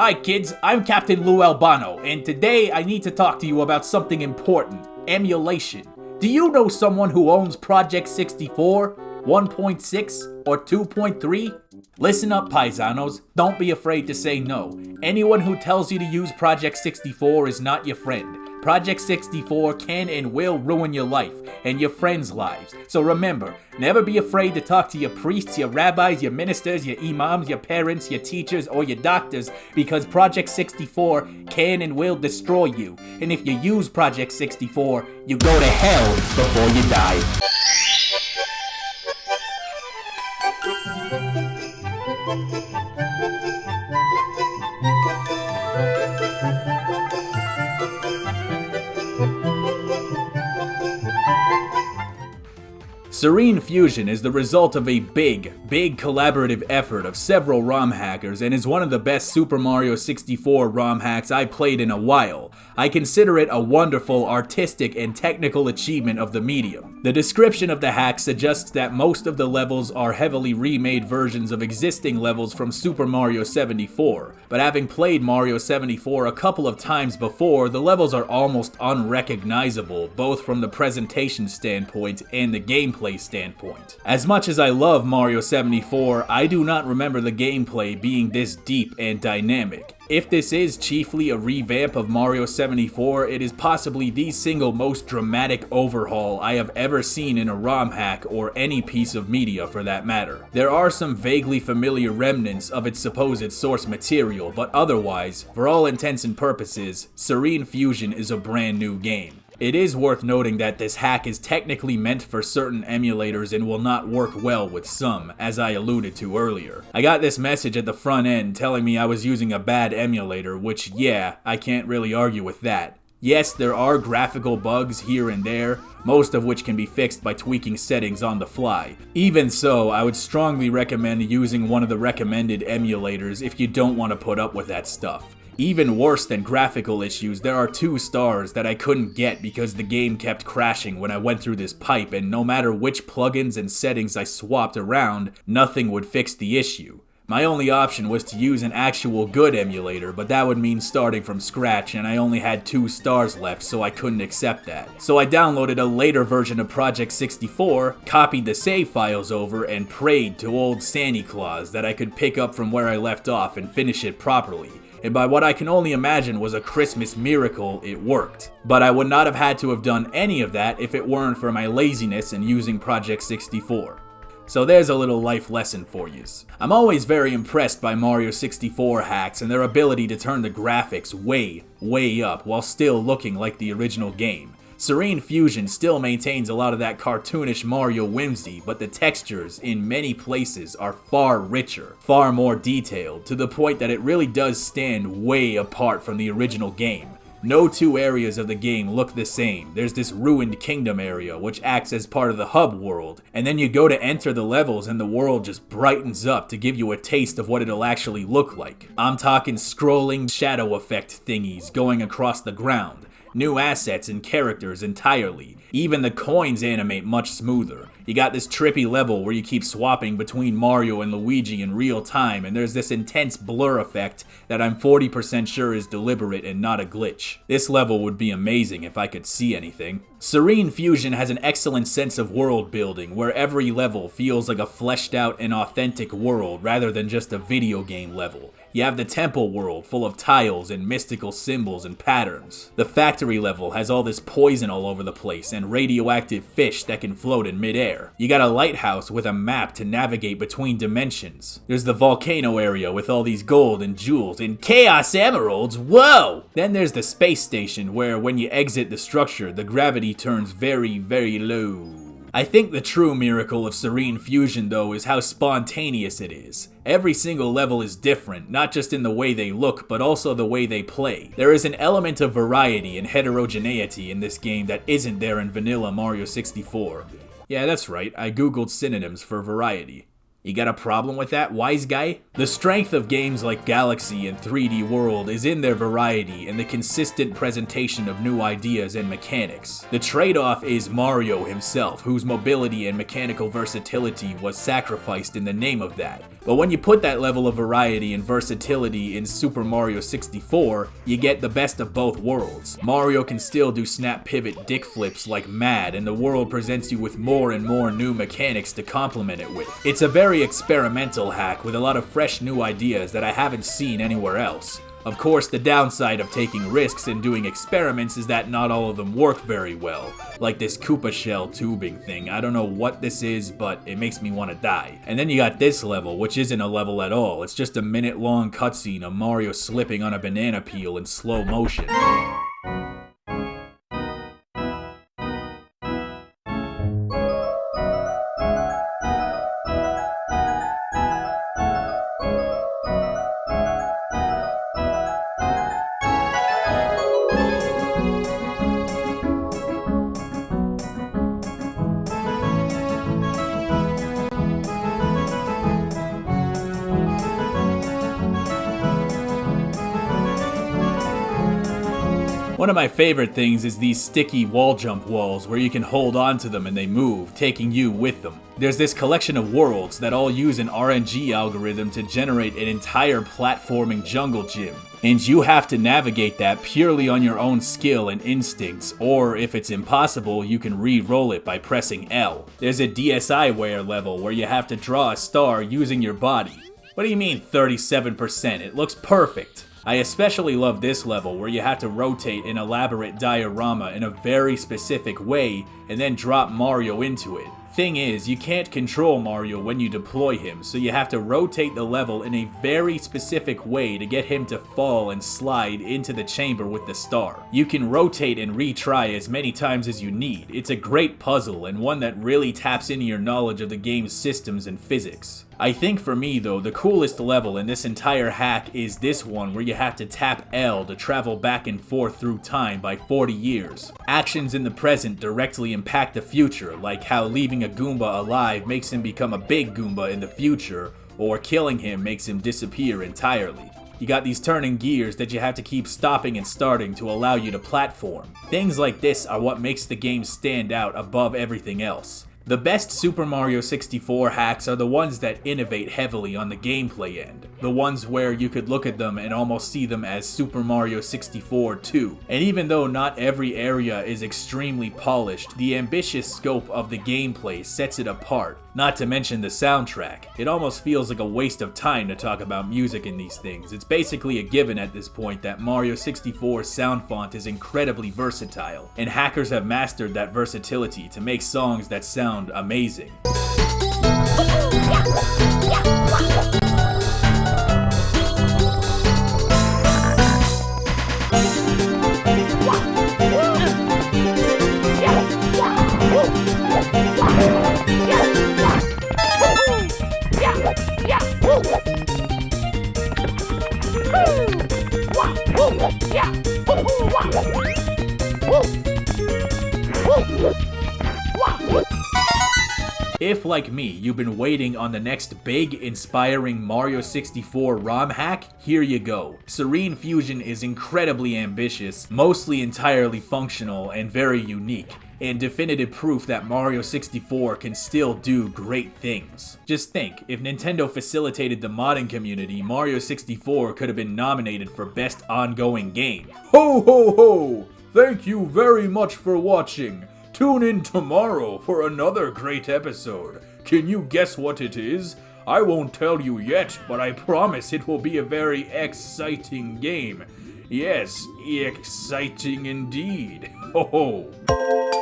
Hi kids, I'm Captain Lou Albano, and today I need to talk to you about something important, emulation. Do you know someone who owns Project 64, 1.6, or 2.3? Listen up, paisanos, don't be afraid to say no. Anyone who tells you to use Project 64 is not your friend. Project 64 can and will ruin your life and your friends' lives. So remember, never be afraid to talk to your priests, your rabbis, your ministers, your imams, your parents, your teachers, or your doctors, because Project 64 can and will destroy you. And if you use Project 64, you go to hell before you die. Serene Fusion is the result of a big collaborative effort of several ROM hackers and is one of the best Super Mario 64 ROM hacks I played in a while. I consider it a wonderful artistic and technical achievement of the medium. The description of the hack suggests that most of the levels are heavily remade versions of existing levels from Super Mario 74, but having played Mario 74 a couple of times before, the levels are almost unrecognizable, both from the presentation standpoint and the gameplay standpoint. As much as I love Mario 74, I do not remember the gameplay being this deep and dynamic. If this is chiefly a revamp of Mario 74, it is possibly the single most dramatic overhaul I have ever seen in a ROM hack or any piece of media for that matter. There are some vaguely familiar remnants of its supposed source material, but otherwise, for all intents and purposes, Serene Fusion is a brand new game. It is worth noting that this hack is technically meant for certain emulators and will not work well with some, as I alluded to earlier. I got this message at the front end telling me I was using a bad emulator, which yeah, I can't really argue with that. Yes, there are graphical bugs here and there, most of which can be fixed by tweaking settings on the fly. Even so, I would strongly recommend using one of the recommended emulators if you don't want to put up with that stuff. Even worse than graphical issues, there are 2 stars that I couldn't get because the game kept crashing when I went through this pipe, and no matter which plugins and settings I swapped around, nothing would fix the issue. My only option was to use an actual good emulator, but that would mean starting from scratch, and I only had 2 stars left, so I couldn't accept that. So I downloaded a later version of Project 64, copied the save files over, and prayed to old Santa Claus that I could pick up from where I left off and finish it properly. And by what I can only imagine was a Christmas miracle, it worked. But I would not have had to have done any of that if it weren't for my laziness in using Project 64. So there's a little life lesson for yous. I'm always very impressed by Mario 64 hacks and their ability to turn the graphics way up while still looking like the original game. Serene Fusion still maintains a lot of that cartoonish Mario whimsy, but the textures in many places are far richer, far more detailed, to the point that it really does stand way apart from the original game. No 2 areas of the game look the same. There's this ruined kingdom area, which acts as part of the hub world, and then you go to enter the levels and the world just brightens up to give you a taste of what it'll actually look like. I'm talking scrolling shadow effect thingies going across the ground. New assets and characters entirely. Even the coins animate much smoother. You got this trippy level where you keep swapping between Mario and Luigi in real time, and there's this intense blur effect that I'm 40% sure is deliberate and not a glitch. This level would be amazing if I could see anything. Serene Fusion has an excellent sense of world building, where every level feels like a fleshed out and authentic world rather than just a video game level. You have the temple world full of tiles and mystical symbols and patterns. The factory level has all this poison all over the place and radioactive fish that can float in midair. You got a lighthouse with a map to navigate between dimensions. There's the volcano area with all these gold and jewels and chaos emeralds, whoa! Then there's the space station where when you exit the structure, the gravity turns very low. I think the true miracle of Serene Fusion though is how spontaneous it is. Every single level is different, not just in the way they look, but also the way they play. There is an element of variety and heterogeneity in this game that isn't there in vanilla Mario 64. Yeah, that's right, I googled synonyms for variety. You got a problem with that, wise guy? The strength of games like Galaxy and 3D World is in their variety and the consistent presentation of new ideas and mechanics. The trade-off is Mario himself, whose mobility and mechanical versatility was sacrificed in the name of that. But when you put that level of variety and versatility in Super Mario 64, you get the best of both worlds. Mario can still do snap pivot dick flips like mad, and the world presents you with more and more new mechanics to complement it with. It's a very experimental hack with a lot of fresh new ideas that I haven't seen anywhere else. Of course, the downside of taking risks and doing experiments is that not all of them work very well. Like this Koopa shell tubing thing. I don't know what this is, but it makes me want to die. And then you got this level, which isn't a level at all. It's just a minute-long cutscene of Mario slipping on a banana peel in slow motion. One of my favorite things is these sticky wall jump walls where you can hold on to them and they move, taking you with them. There's this collection of worlds that all use an RNG algorithm to generate an entire platforming jungle gym. And you have to navigate that purely on your own skill and instincts, or if it's impossible, you can re-roll it by pressing L. There's a DSiWare level where you have to draw a star using your body. What do you mean 37%? It looks perfect. I especially love this level where you have to rotate an elaborate diorama in a very specific way and then drop Mario into it. Thing is, you can't control Mario when you deploy him, so you have to rotate the level in a very specific way to get him to fall and slide into the chamber with the star. You can rotate and retry as many times as you need. It's a great puzzle and one that really taps into your knowledge of the game's systems and physics. I think for me though, the coolest level in this entire hack is this one where you have to tap L to travel back and forth through time by 40 years. Actions in the present directly impact the future, like how leaving a Goomba alive makes him become a big Goomba in the future, or killing him makes him disappear entirely. You got these turning gears that you have to keep stopping and starting to allow you to platform. Things like this are what makes the game stand out above everything else. The best Super Mario 64 hacks are the ones that innovate heavily on the gameplay end. The ones where you could look at them and almost see them as Super Mario 64 2. And even though not every area is extremely polished, the ambitious scope of the gameplay sets it apart. Not to mention the soundtrack. It almost feels like a waste of time to talk about music in these things. It's basically a given at this point that Mario 64's sound font is incredibly versatile, and hackers have mastered that versatility to make songs that sound amazing. If, like me, you've been waiting on the next big, inspiring Mario 64 ROM hack, here you go. Serene Fusion is incredibly ambitious, mostly entirely functional, and very unique, and definitive proof that Mario 64 can still do great things. Just think, if Nintendo facilitated the modding community, Mario 64 could have been nominated for Best Ongoing Game. Ho ho ho! Thank you very much for watching. Tune in tomorrow for another great episode. Can you guess what it is? I won't tell you yet, but I promise it will be a very exciting game. Yes, exciting indeed. Ho ho!